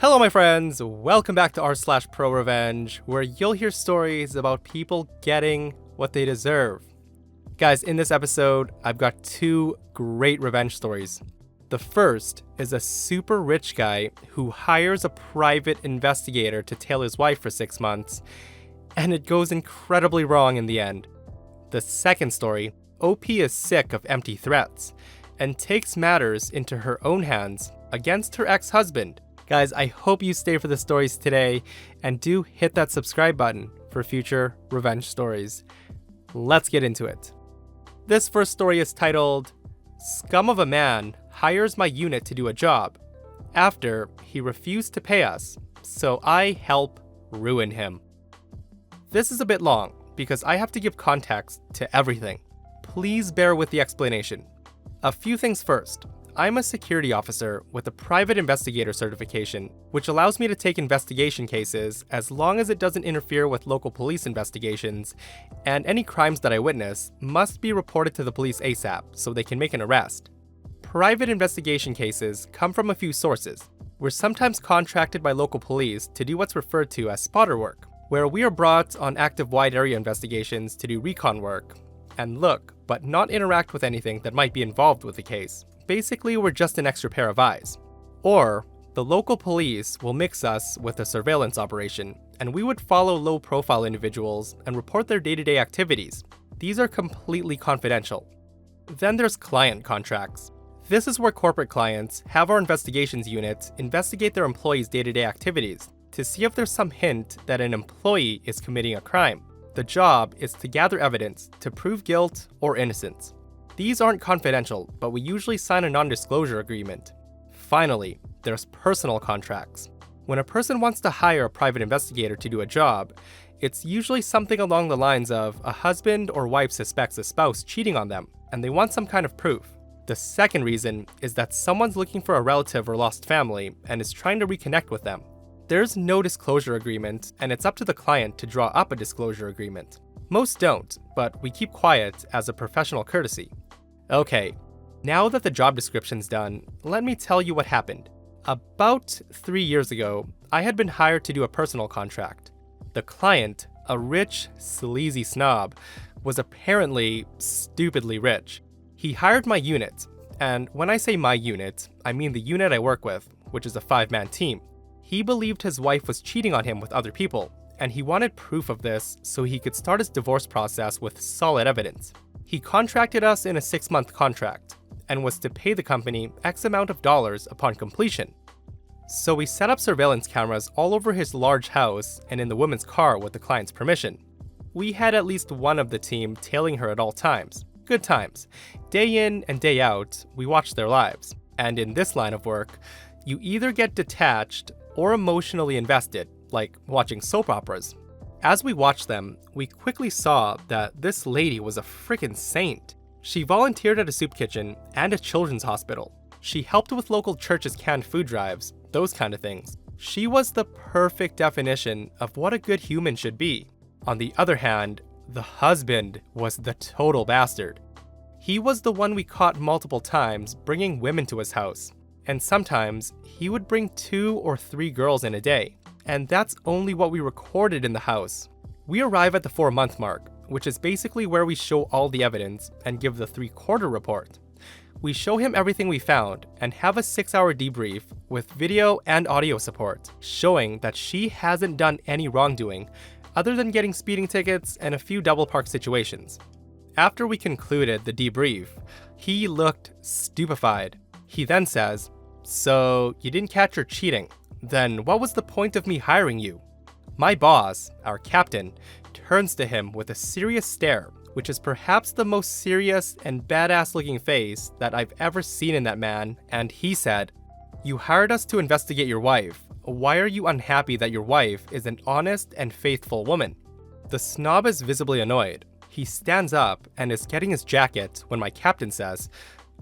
Hello my friends, welcome back to r/ProRevenge, where you'll hear stories about people getting what they deserve. Guys, in this episode, I've got two great revenge stories. The first is a super rich guy who hires a private investigator to tail his wife for 6 months, and it goes incredibly wrong in the end. The second story, OP is sick of empty threats, and takes matters into her own hands against her ex-husband. Guys, I hope you stay for the stories today, and do hit that subscribe button for future revenge stories. Let's get into it. This first story is titled, Scum of a Man hires my unit to do a job after he refused to pay us, so I help ruin him. This is a bit long because I have to give context to everything. Please bear with the explanation. A few things first. I'm a security officer with a private investigator certification, which allows me to take investigation cases as long as it doesn't interfere with local police investigations, and any crimes that I witness must be reported to the police ASAP so they can make an arrest. Private investigation cases come from a few sources. We're sometimes contracted by local police to do what's referred to as spotter work, where we are brought on active wide area investigations to do recon work, and look, but not interact with anything that might be involved with the case. Basically, we're just an extra pair of eyes. Or, the local police will mix us with a surveillance operation, and we would follow low-profile individuals and report their day-to-day activities. These are completely confidential. Then there's client contracts. This is where corporate clients have our investigations unit investigate their employees' day-to-day activities to see if there's some hint that an employee is committing a crime. The job is to gather evidence to prove guilt or innocence. These aren't confidential, but we usually sign a non-disclosure agreement. Finally, there's personal contracts. When a person wants to hire a private investigator to do a job, it's usually something along the lines of a husband or wife suspects a spouse cheating on them, and they want some kind of proof. The second reason is that someone's looking for a relative or lost family and is trying to reconnect with them. There's no disclosure agreement, and it's up to the client to draw up a disclosure agreement. Most don't, but we keep quiet as a professional courtesy. Okay, now that the job description's done, let me tell you what happened. About 3 years ago, I had been hired to do a personal contract. The client, a rich, sleazy snob, was apparently stupidly rich. He hired my unit, and when I say my unit, I mean the unit I work with, which is a 5-man team. He believed his wife was cheating on him with other people, and he wanted proof of this so he could start his divorce process with solid evidence. He contracted us in a 6-month contract, and was to pay the company X amount of dollars upon completion. So we set up surveillance cameras all over his large house and in the woman's car with the client's permission. We had at least one of the team tailing her at all times. Good times. Day in and day out, we watched their lives. And in this line of work, you either get detached or emotionally invested, like watching soap operas. As we watched them, we quickly saw that this lady was a freaking saint. She volunteered at a soup kitchen and a children's hospital. She helped with local churches' canned food drives, those kind of things. She was the perfect definition of what a good human should be. On the other hand, the husband was the total bastard. He was the one we caught multiple times bringing women to his house, and sometimes he would bring 2 or 3 girls in a day. And that's only what we recorded in the house. We arrive at the 4-month mark, which is basically where we show all the evidence and give the 3/4 report. We show him everything we found and have a 6-hour debrief with video and audio support, showing that she hasn't done any wrongdoing other than getting speeding tickets and a few double park situations. After we concluded the debrief, he looked stupefied. He then says, "So you didn't catch her cheating? Then what was the point of me hiring you?" My boss, our captain, turns to him with a serious stare, which is perhaps the most serious and badass looking face that I've ever seen in that man, and he said, "You hired us to investigate your wife. Why are you unhappy that your wife is an honest and faithful woman?" The snob is visibly annoyed. He stands up and is getting his jacket when my captain says,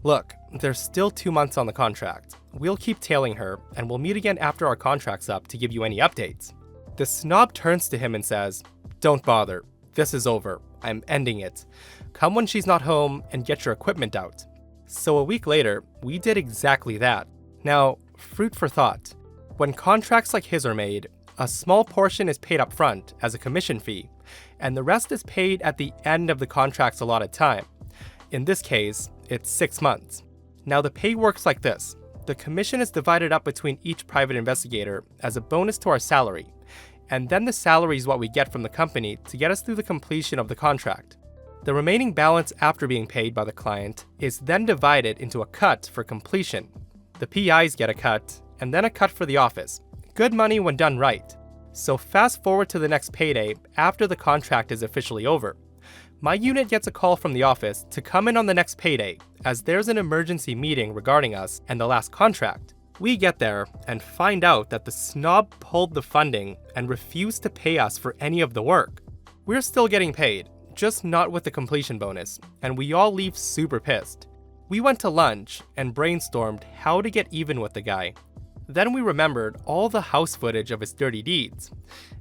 "Look, there's still 2 months on the contract. We'll keep tailing her, and we'll meet again after our contract's up to give you any updates." The snob turns to him and says, "Don't bother. This is over. I'm ending it. Come when she's not home and get your equipment out." So a week later, we did exactly that. Now, fruit for thought. When contracts like his are made, a small portion is paid up front as a commission fee, and the rest is paid at the end of the contract's allotted time. In this case, it's 6 months. Now the pay works like this. The commission is divided up between each private investigator as a bonus to our salary, and then the salary is what we get from the company to get us through the completion of the contract. The remaining balance after being paid by the client is then divided into a cut for completion. The PIs get a cut, and then a cut for the office. Good money when done right. So fast forward to the next payday after the contract is officially over. My unit gets a call from the office to come in on the next payday, as there's an emergency meeting regarding us and the last contract. We get there and find out that the snob pulled the funding and refused to pay us for any of the work. We're still getting paid, just not with the completion bonus, and we all leave super pissed. We went to lunch and brainstormed how to get even with the guy. Then we remembered all the house footage of his dirty deeds.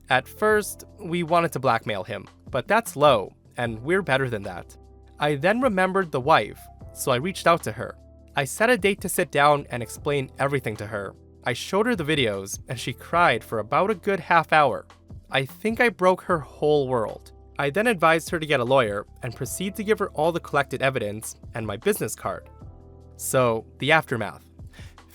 At first, we wanted to blackmail him, but that's low, and we're better than that. I then remembered the wife, so I reached out to her. I set a date to sit down and explain everything to her. I showed her the videos, and she cried for about a good half hour. I think I broke her whole world. I then advised her to get a lawyer and proceed to give her all the collected evidence and my business card. So, the aftermath.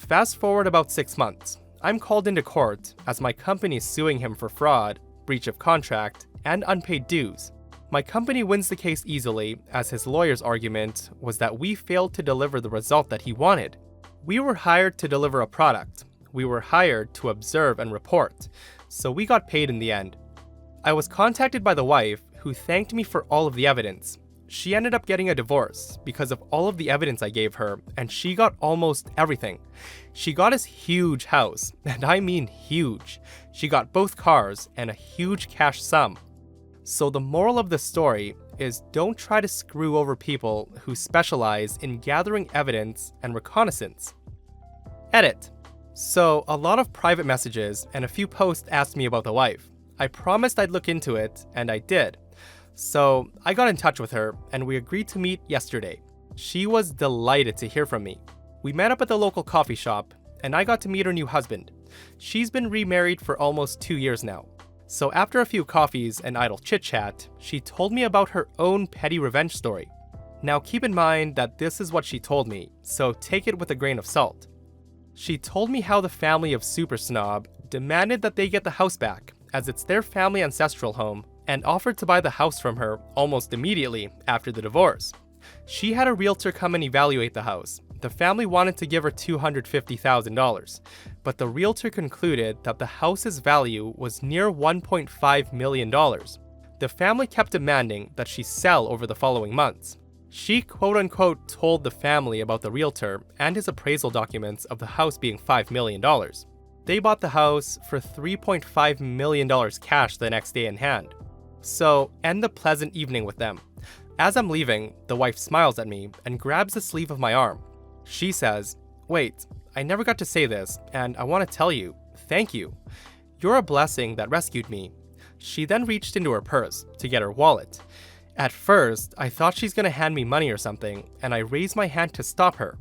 Fast forward about 6 months. I'm called into court as my company is suing him for fraud, breach of contract, and unpaid dues. My company wins the case easily, as his lawyer's argument was that we failed to deliver the result that he wanted. We were hired to deliver a product. We were hired to observe and report, so we got paid in the end. I was contacted by the wife, who thanked me for all of the evidence. She ended up getting a divorce because of all of the evidence I gave her, and she got almost everything. She got his huge house, and I mean huge. She got both cars and a huge cash sum. So the moral of the story is don't try to screw over people who specialize in gathering evidence and reconnaissance. Edit. So a lot of private messages and a few posts asked me about the wife. I promised I'd look into it, and I did. So I got in touch with her, and we agreed to meet yesterday. She was delighted to hear from me. We met up at the local coffee shop, and I got to meet her new husband. She's been remarried for almost 2 years now. So after a few coffees and idle chit-chat, she told me about her own petty revenge story. Now keep in mind that this is what she told me, so take it with a grain of salt. She told me how the family of Super Snob demanded that they get the house back, as it's their family ancestral home, and offered to buy the house from her almost immediately after the divorce. She had a realtor come and evaluate the house. The family wanted to give her $250,000, but the realtor concluded that the house's value was near $1.5 million. The family kept demanding that she sell over the following months. She quote-unquote told the family about the realtor and his appraisal documents of the house being $5 million. They bought the house for $3.5 million cash the next day in hand. So, end the pleasant evening with them. As I'm leaving, the wife smiles at me and grabs the sleeve of my arm. She says, "Wait, I never got to say this, and I want to tell you, thank you. You're a blessing that rescued me." She then reached into her purse to get her wallet. At first, I thought she's gonna hand me money or something, and I raise my hand to stop her.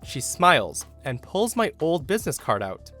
She smiles and pulls my old business card out.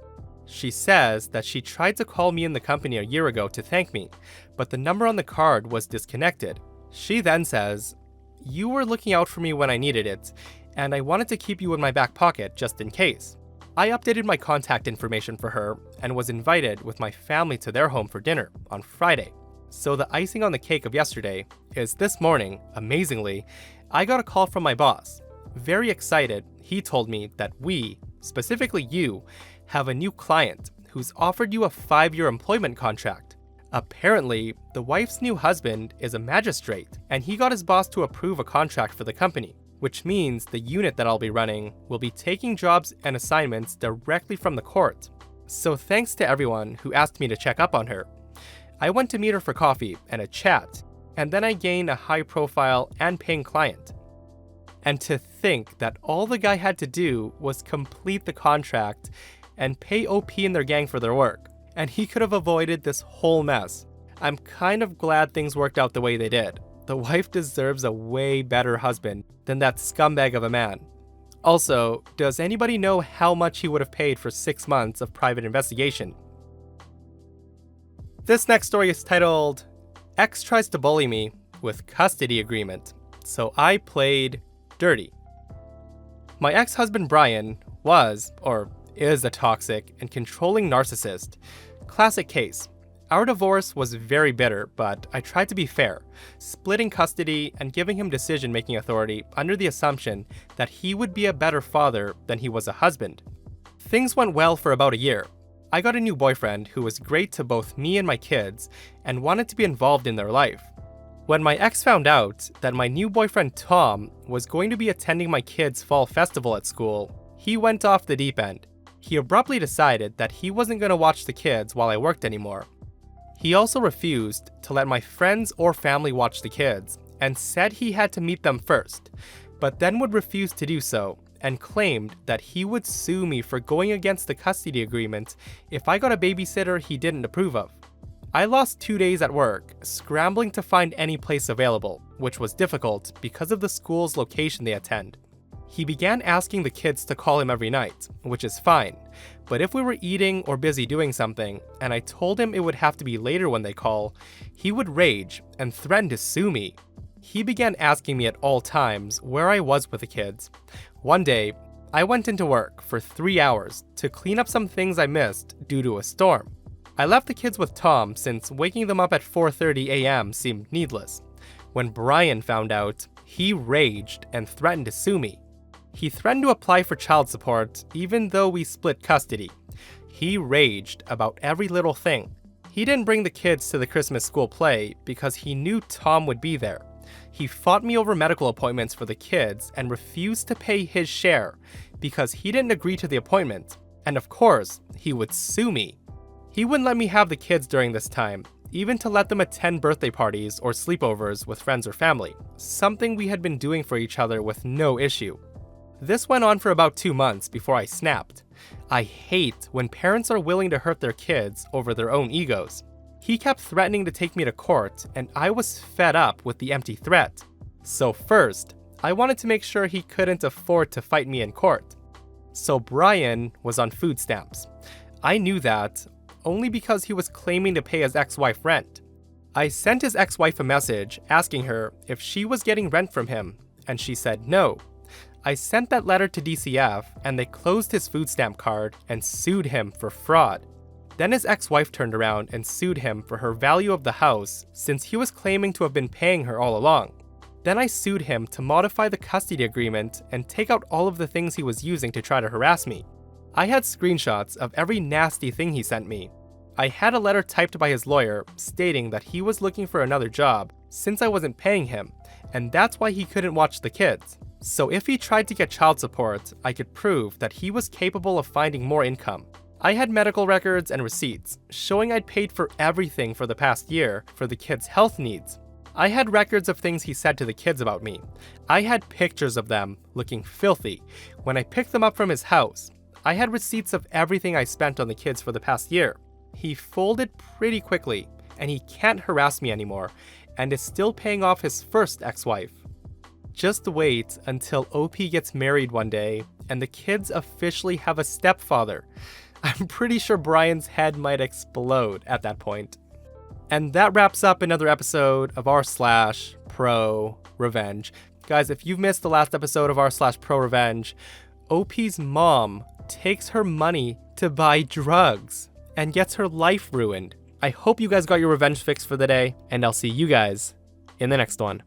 She says that she tried to call me in the company a year ago to thank me, but the number on the card was disconnected. She then says, "You were looking out for me when I needed it, and I wanted to keep you in my back pocket just in case." I updated my contact information for her and was invited with my family to their home for dinner on Friday. So the icing on the cake of yesterday is this morning, amazingly, I got a call from my boss. Very excited, he told me that we, specifically you, have a new client who's offered you a 5-year employment contract. Apparently, the wife's new husband is a magistrate, and he got his boss to approve a contract for the company, which means the unit that I'll be running will be taking jobs and assignments directly from the court. So thanks to everyone who asked me to check up on her. I went to meet her for coffee and a chat, and then I gained a high-profile and paying client. And to think that all the guy had to do was complete the contract and pay OP and their gang for their work, and he could have avoided this whole mess. I'm kind of glad things worked out the way they did. The wife deserves a way better husband than that scumbag of a man. Also, does anybody know how much he would have paid for 6 months of private investigation? This next story is titled, Ex Tries to Bully Me with Custody Agreement, so I played dirty. My ex-husband Brian was, or is, a toxic and controlling narcissist. Classic case. Our divorce was very bitter, but I tried to be fair, splitting custody and giving him decision-making authority under the assumption that he would be a better father than he was a husband. Things went well for about a year. I got a new boyfriend who was great to both me and my kids and wanted to be involved in their life. When my ex found out that my new boyfriend Tom was going to be attending my kids' fall festival at school, he went off the deep end. He abruptly decided that he wasn't going to watch the kids while I worked anymore. He also refused to let my friends or family watch the kids and said he had to meet them first, but then would refuse to do so and claimed that he would sue me for going against the custody agreement if I got a babysitter he didn't approve of. I lost 2 days at work, scrambling to find any place available, which was difficult because of the school's location they attend. He began asking the kids to call him every night, which is fine, but if we were eating or busy doing something, and I told him it would have to be later when they call, he would rage and threaten to sue me. He began asking me at all times where I was with the kids. One day, I went into work for 3 hours to clean up some things I missed due to a storm. I left the kids with Tom since waking them up at 4:30 a.m. seemed needless. When Brian found out, he raged and threatened to sue me. He threatened to apply for child support even though we split custody. He raged about every little thing. He didn't bring the kids to the Christmas school play because he knew Tom would be there. He fought me over medical appointments for the kids and refused to pay his share because he didn't agree to the appointment. And of course, he would sue me. He wouldn't let me have the kids during this time, even to let them attend birthday parties or sleepovers with friends or family, something we had been doing for each other with no issue. This went on for about 2 months before I snapped. I hate when parents are willing to hurt their kids over their own egos. He kept threatening to take me to court, and I was fed up with the empty threat. So first, I wanted to make sure he couldn't afford to fight me in court. So Brian was on food stamps. I knew that only because he was claiming to pay his ex-wife rent. I sent his ex-wife a message asking her if she was getting rent from him, and she said no. I sent that letter to DCF, and they closed his food stamp card and sued him for fraud. Then his ex-wife turned around and sued him for her value of the house since he was claiming to have been paying her all along. Then I sued him to modify the custody agreement and take out all of the things he was using to try to harass me. I had screenshots of every nasty thing he sent me. I had a letter typed by his lawyer stating that he was looking for another job since I wasn't paying him, and that's why he couldn't watch the kids. So if he tried to get child support, I could prove that he was capable of finding more income. I had medical records and receipts showing I'd paid for everything for the past year for the kids' health needs. I had records of things he said to the kids about me. I had pictures of them looking filthy when I picked them up from his house. I had receipts of everything I spent on the kids for the past year. He folded pretty quickly, and he can't harass me anymore, and is still paying off his first ex-wife. Just wait until OP gets married one day, and the kids officially have a stepfather. I'm pretty sure Brian's head might explode at that point. And that wraps up another episode of r/ProRevenge. Guys, if you've missed the last episode of r/ProRevenge, OP's mom takes her money to buy drugs and gets her life ruined. I hope you guys got your revenge fix for the day, and I'll see you guys in the next one.